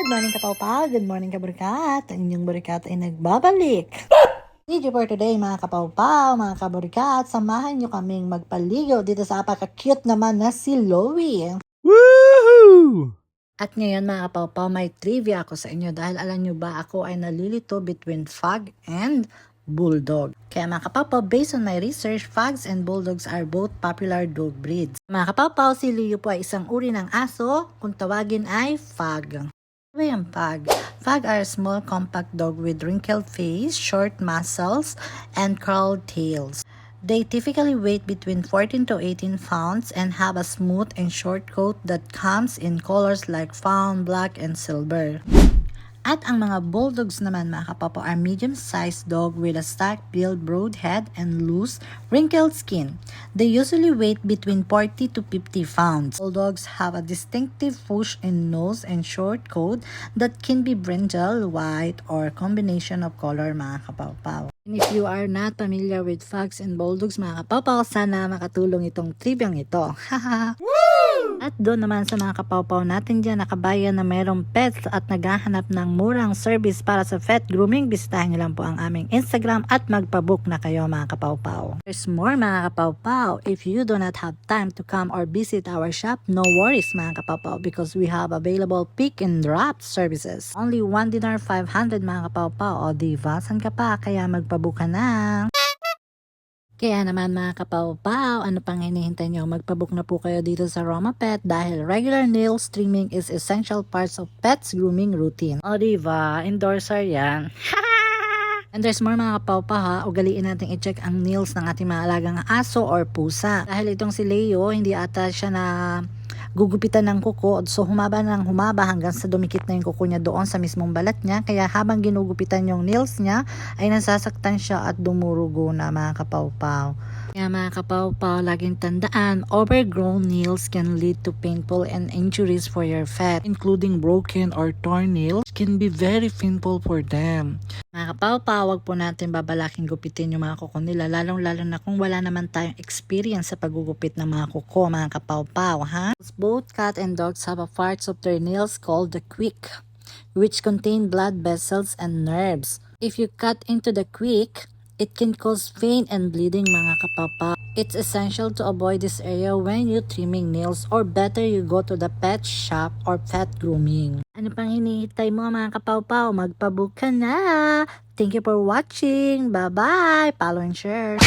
Good morning kapawpaw, good morning kaburikat. Ang inyong burikat ay nagbabalik. Video for today mga kapawpaw, mga kaburikat. Samahan nyo kaming magpaligo dito sa apaka-cute naman na si Loie. Woohoo! At ngayon mga kapawpaw, may trivia ako sa inyo dahil alam nyo ba ako ay nalilito between Pug and Bulldog. Kaya mga kapawpaw, based on my research, Pugs and Bulldogs are both popular dog breeds. Mga kapawpaw, si Leo po ay isang uri ng aso, kung tawagin ay Pug. Ano yung Pug? Pug are a small compact dog with wrinkled face, short muscles, and curled tails. They typically weigh between 14 to 18 pounds and have a smooth and short coat that comes in colors like fawn, black, and silver. At ang mga bulldogs naman mga kapapa are medium-sized dog with a stark build, broad head, and loose, wrinkled skin. They usually weigh between 40 to 50 pounds. Bulldogs have a distinctive push in nose and short coat that can be brindle, white, or combination of color mga kapapaw. And if you are not familiar with Pugs and Bulldogs mga kapapaw, sana makatulong itong trivyang ito. Haha! At doon naman sa mga kapawpaw natin dyan nakabayan na mayroong pets at naghahanap ng murang service para sa pet grooming, bisitahin nyo lang po ang aming Instagram at magpabook na kayo mga kapawpaw. There's more mga kapawpaw. If you do not have time to come or visit our shop, no worries mga kapawpaw because we have available pick and drop services. Only $1 500 mga kapawpaw. O diba, san ka pa? Kaya magpabook ka na. Kaya naman mga kapawpaw, ano pang hinihintay nyo? Magpabook na po kayo dito sa Roma Pet dahil regular nail trimming is essential parts of pets grooming routine. O diba, endorser yan. And there's more mga kapawpaw ha, ugaliin natin i-check ang nails ng ating mga alagang aso or pusa. Dahil itong si Leo, hindi ata siya na gugupitan ng kuko. So humaba hanggang sa dumikit na yung kuko niya doon sa mismong balat niya. Kaya habang ginugupitan yung nails niya ay nasasaktan siya at dumurugo na mga kapawpaw. Kaya mga kapawpaw, laging tandaan, overgrown nails can lead to painful and injuries for your pet, including broken or torn nails can be very painful for them. Mga kapawpaw, wag po natin babalaking gupitin yung mga kuko nila, lalong-lalo na kung wala naman tayong experience sa paggugupit ng mga kuko, mga kapawpaw, ha? Both cat and dogs have a parts of their nails called the quick, which contain blood vessels and nerves. If you cut into the quick, it can cause pain and bleeding mga kapapa. It's essential to avoid this area when you trimming nails or better you go to the pet shop or pet grooming. Ano pang hinihintay mo mga kapawpaw? Magpabook ka na! Thank you for watching! Bye-bye! Follow and share!